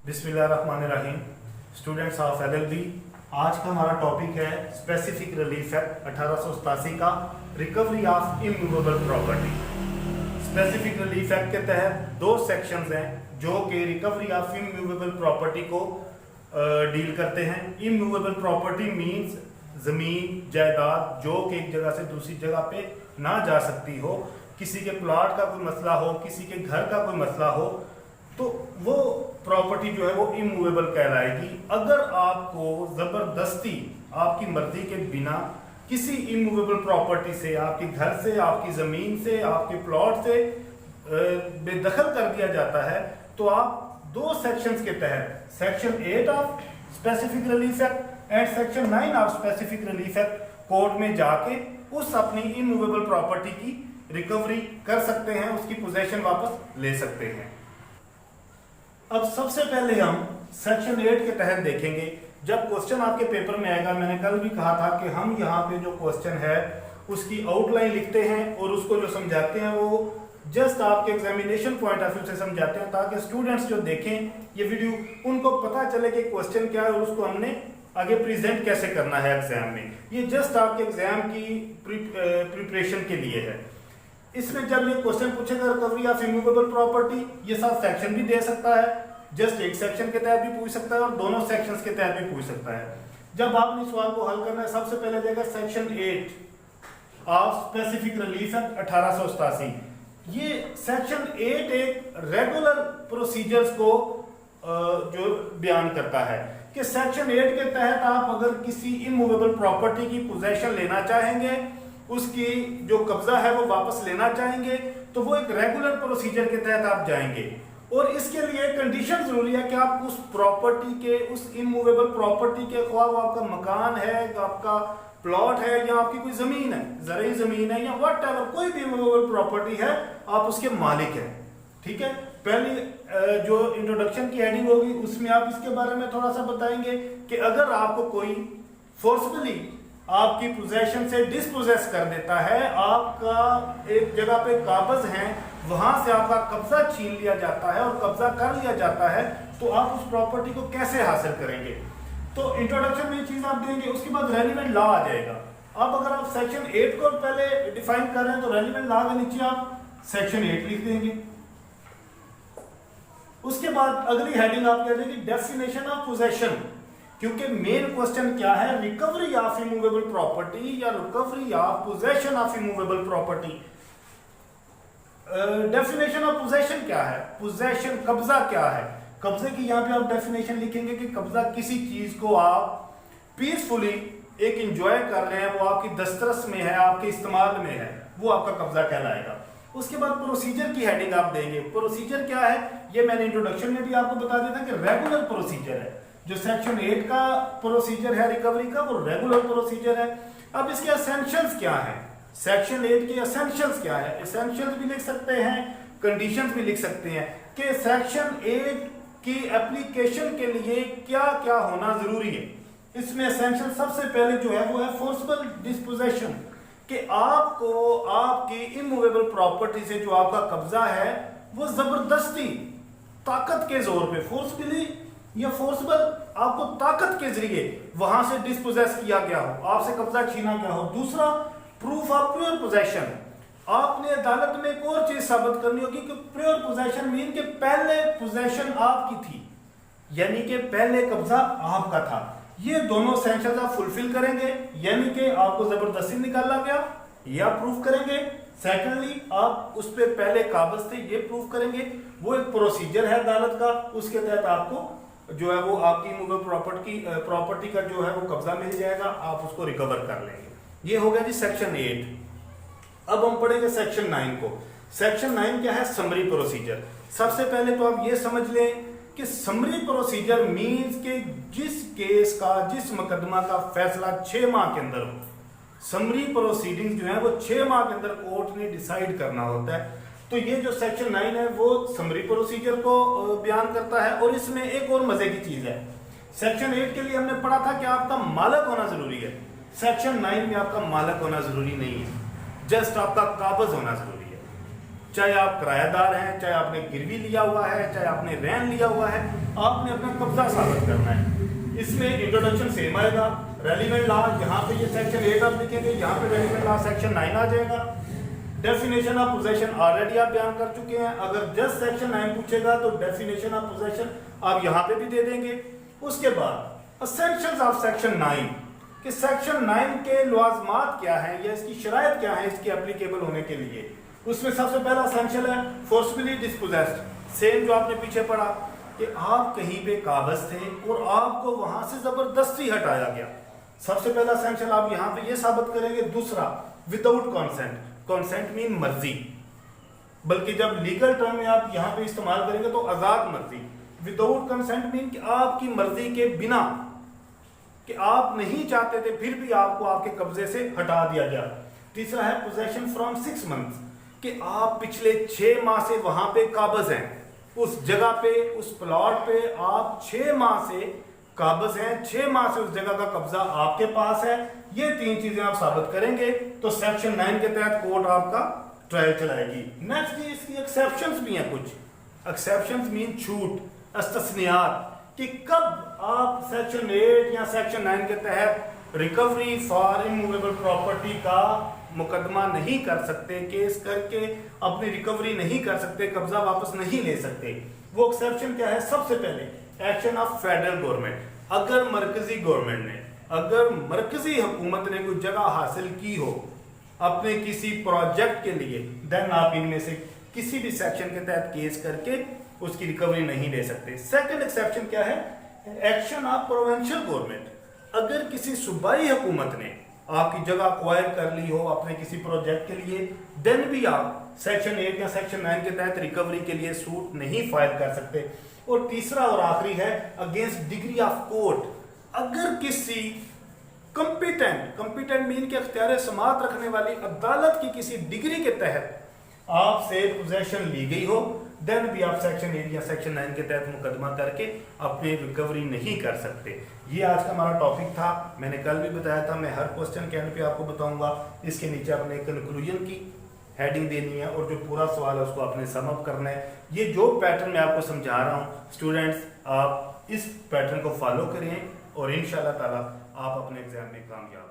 बिस्मिल्लाहिर्रहमानिर्रहीम। Students of LLB, आज का हमारा टॉपिक है स्पेसिफिक रिलीफ एक्ट 1887 का recovery of immovable property. Specific relief act के तहत दो सेक्शंस हैं जो कि रिकवरी ऑफ इमूवेबल प्रॉपर्टी को डील करते हैं। इमूवेबल प्रॉपर्टी मींस जमीन जायदाद जो कि एक जगह से दूसरी जगह पे ना जा सकती हो, किसी के प्लॉट का कोई मसला हो, किसी के घर का कोई मसला हो, तो वो प्रॉपर्टी जो है वो इमूवेबल कहलाएगी। अगर आपको जबरदस्ती आपकी मर्जी के बिना किसी इमूवेबल प्रॉपर्टी से, आपके घर से, आपकी जमीन से, आपके प्लॉट से बेदखल कर दिया जाता है, तो आप दो सेक्शंस के तहत section 8 of specific relief act and section 9 of specific relief act court में जाके उस अपनी इमूवेबल प्रॉपर्टी की रिकवरी कर सकते हैं, उसकी पोजेशन वापस ले सकते हैं। अब सबसे पहले हम सेक्शन 8 के तहत देखेंगे। जब क्वेश्चन आपके पेपर में आएगा, मैंने कल भी कहा था कि हम यहाँ पे जो क्वेश्चन है उसकी आउटलाइन लिखते हैं और उसको जो समझाते हैं वो जस्ट आपके एग्जामिनेशन पॉइंट ऑफ व्यू से समझाते हैं, ताकि स्टूडेंट्स जो देखें ये वीडियो उनको पता चले कि क्वेश्चन क्या है और उसको हमने आगे प्रेजेंट कैसे करना है एग्जाम में। ये जस्ट आपके एग्जाम की प्रिपरेशन के लिए है। इसमें जब ये क्वेश्चन पूछेगा रिकवरी ऑफ इमूवेबल प्रॉपर्टी, ये सब सेक्शन भी दे सकता है, जस्ट एक सेक्शन के तहत भी पूछ सकता है और दोनों सेक्शंस के तहत भी पूछ सकता है। जब आपने सवाल को हल करना है, सबसे पहले देगा section 8 of specific relief act 1887। ये सेक्शन 8 एक रेगुलर प्रोसीजर्स को जो बयान करता है कि सेक्शन 8 के तहत आप अगर किसी इमूवेबल प्रॉपर्टी की पोजेशन लेना चाहेंगे, उसकी जो कब्जा है वो वापस लेना चाहेंगे, तो वो एक रेगुलर प्रोसीजर के तहत आप जाएंगे। और इसके लिए कंडीशन जरूरी है कि आप उस प्रॉपर्टी के, उस इमूवेबल प्रॉपर्टी के, ख्वाह वो आपका मकान है, आपका प्लॉट है या आपकी कोई जमीन है, ज़रूरी जमीन है या व्हाटएवर, कोई भी इमूवेबल प्रॉपर्टी है, आप उसके मालिक हैं। ठीक है, पहली जो इंट्रोडक्शन की हेडिंग होगी उसमें आप इसके बारे में थोड़ा सा बताएंगे कि अगर आपको कोई फोर्सफुली आपकी पोजेशन से डिस्पोजेस कर देता है, आपका एक जगह पे काबज हैं, वहां से आपका कब्जा छीन लिया जाता है और कब्जा कर लिया जाता है, तो आप उस प्रॉपर्टी को कैसे हासिल करेंगे। तो इंट्रोडक्शन में ये चीज आप देंगे, उसके बाद रेलिवेंट लॉ आ जाएगा। अब अगर आप सेक्शन 8 को पहले डिफाइन कर रहे हैं तो रेलिवेंट लॉ के नीचे आप सेक्शन 8 लिख देंगे। उसके बाद अगली हेडिंग आप कह देंगे डेफिनेशन ऑफ पोजेशन, क्योंकि मेन क्वेश्चन क्या है, रिकवरी ऑफ इमूवेबल प्रॉपर्टी या recovery of possession of immovable property. Definition of possession क्या है, पोजेशन कब्जा क्या है। कब्जे की यहाँ पे आप डेफिनेशन लिखेंगे कि कब्जा किसी चीज को आप पीसफुली एक एंजॉय कर रहे हैं, वो आपकी दस्तरस में है, आपके इस्तेमाल में है, वो आपका कब्जा कहलाएगा। उसके बाद प्रोसीजर की हेडिंग आप देंगे। प्रोसीजर क्या है, ये मैंने इंट्रोडक्शन में भी आपको बता दिया था कि रेगुलर प्रोसीजर है। जो सेक्शन 8 का प्रोसीजर है रिकवरी का, वो रेगुलर प्रोसीजर है। अब इसके एसेंशियल्स क्या है, सेक्शन 8 के एसेंशियल्स क्या है। एसेंशियल्स भी लिख सकते हैं, कंडीशंस भी लिख सकते हैं कि सेक्शन 8 की एप्लीकेशन के लिए क्या क्या होना जरूरी है। इसमें एसेंशियल सबसे पहले जो है वो है फोर्सबल डिस्पोजेशन, कि आपको आपकी इमूवेबल प्रॉपर्टी से जो आपका कब्जा है वो जबरदस्ती ताकत के जोर पे, फोर्सफुली या फोर्सबल, आपको ताकत के जरिए वहां से डिस्पोजेस किया गया हो, आपसे कब्जा छीना गया हो। दूसरा, प्रूफ ऑफ प्योर पोजेशन, आपने अदालत में एक और चीज साबित करनी होगी कि प्योर पोजेशन मीन के पहले पोजेशन आपकी थी, यानी कि पहले कब्जा आपका था। ये दोनों एसेंशियल्स आप फुलफिल करेंगे, यानी कि आपको जबरदस्ती निकाला गया, या प्रूफ करेंगे। सेकेंडली, आप उस पर पहले काबज थे, ये प्रूफ करेंगे। वो एक प्रोसीजर है अदालत का, उसके तहत आपको जो है वो आपकी इमूवेबल प्रॉपर्टी का जो है वो कब्जा मिल जाएगा, आप उसको रिकवर कर लेंगे। ये हो गया जी सेक्शन 8। अब हम पढ़ेंगे सेक्शन 9 को। सेक्शन 9 क्या है, समरी प्रोसीजर। सबसे पहले तो आप ये समझ लें कि समरी प्रोसीजर मींस के जिस केस का, जिस मुकदमा का फैसला 6 माह के अंदर हो, समरी प्रोसीडिंग जो है वो 6 माह के अंदर कोर्ट ने डिसाइड करना होता है। तो ये जो सेक्शन 9 है वो समरी प्रोसीजर को बयान करता है। और इसमें एक और मजे की चीज है, सेक्शन 8 के लिए हमने पढ़ा था कि आपका मालक होना जरूरी है। सेक्शन 9 में आपका मालक होना जरूरी नहीं है, जस्ट आपका काबज होना जरूरी है। चाहे आप किराएदार हैं, चाहे आपने गिरवी लिया हुआ है, चाहे आपने रैन लिया हुआ है, आपने अपना कब्जा साबित करना है। इसमें इंट्रोडक्शन सेम आएगा, रेलिवेंट लॉ यहाँ पे ये सेक्शन 8 आप लिखेंगे, यहाँ पे रेलिवेंट लॉ सेक्शन 9 आ जाएगा। डेफिनेशन ऑफ पोजेशन ऑलरेडी आप बयान कर चुके हैं, अगर जस्ट सेक्शन 9 पूछेगा तो डेफिनेशन ऑफ पोजेशन आप यहाँ पे भी दे देंगे। उसके बाद एसेंशियल्स ऑफ सेक्शन 9 कि सेक्शन 9 के लवाजमात क्या है या इसकी शराइत क्या है इसके एप्लीकेबल होने के लिए। उसमें सबसे पहला एसेंशियल है फोर्सफुली डिस्पोजेस्ड, सेम जो आपने पीछे पढ़ा कि आप कहीं पे काबज थे और आपको वहां से जबरदस्ती हटाया गया। सबसे पहला एसेंशियल आप यहां पे ये साबित करेंगे। दूसरा विदाउट कंसेंट, कंसेंट मीन मर्जी, बल्कि जब लीगल टर्म में आप यहां पे इस्तेमाल करेंगे तो आजाद मर्जी। विदाउट कंसेंट मीन कि आपकी मर्जी के बिना, कि आप नहीं चाहते थे फिर भी आपको आपके कब्जे से हटा दिया गया। तीसरा है पोजेशन फ्रॉम 6 मंथ्स कि आप पिछले 6 माह से वहां पे काबज हैं, उस जगह पे, उस प्लॉट पे आप 6 माह से काबज हैं, 6 माह से उस जगह का कब्जा आपके पास है। ये 3 चीजें आप साबित करेंगे तो सेक्शन 9 के तहत कोर्ट आपका ट्रायल चलाएगी। नेक्स्ट जी इसकी एक्सेप्शंस भी हैं कुछ। एक्सेप्शंस मीन छूट, इस्तिस्नियात, कि कब आप सेक्शन 8 या सेक्शन 9 के तहत रिकवरी फॉर इमूवेबल प्रॉपर्टी का मुकदमा नहीं कर सकते, केस करके अपनी रिकवरी नहीं कर सकते, कब्जा वापस नहीं ले सकते। वो एक्सेप्शन क्या है? सबसे पहले एक्शन ऑफ फेडरल गवर्नमेंट। अगर मरकजी गवर्नमेंट ने, अगर मरकजी हुकूमत ने कोई जगह हासिल की हो अपने किसी प्रोजेक्ट के लिए, देन आप इनमें से किसी भी सेक्शन के तहत केस करके उसकी रिकवरी नहीं ले सकते। सेकंड एक्सेप्शन क्या है? Action of provincial government. अगर किसी सूबाई हुकूमत ने आपकी जगह एक्वायर कर ली हो अपने किसी प्रोजेक्ट के लिए, देन भी आप सेक्शन 8 या सेक्शन 9 के तहत रिकवरी के लिए सूट नहीं फाइल कर सकते। और तीसरा और आखिरी है अगेंस्ट डिग्री ऑफ कोर्ट। अगर किसी कंपिटेंट मीन के अख्तियार समात रखने वाली अदालत की किसी डिग्री के तहत आपसे पोजेशन ली गई हो, देन भी आप सेक्शन 8 या सेक्शन 9 के तहत मुकदमा करके अपनी रिकवरी नहीं कर सकते। ये आज का हमारा टॉपिक था। मैंने कल भी बताया था, मैं हर क्वेश्चन के एंड पे आपको बताऊंगा। इसके नीचे आपने कंक्लूजन की हेडिंग देनी है और जो पूरा सवाल है उसको आपने सम अप करना है। ये जो पैटर्न मैं आपको समझा रहा हूँ स्टूडेंट्स, आप इस पैटर्न को फॉलो करें और इंशाल्लाह ताला आप अपने एग्जाम में कामयाब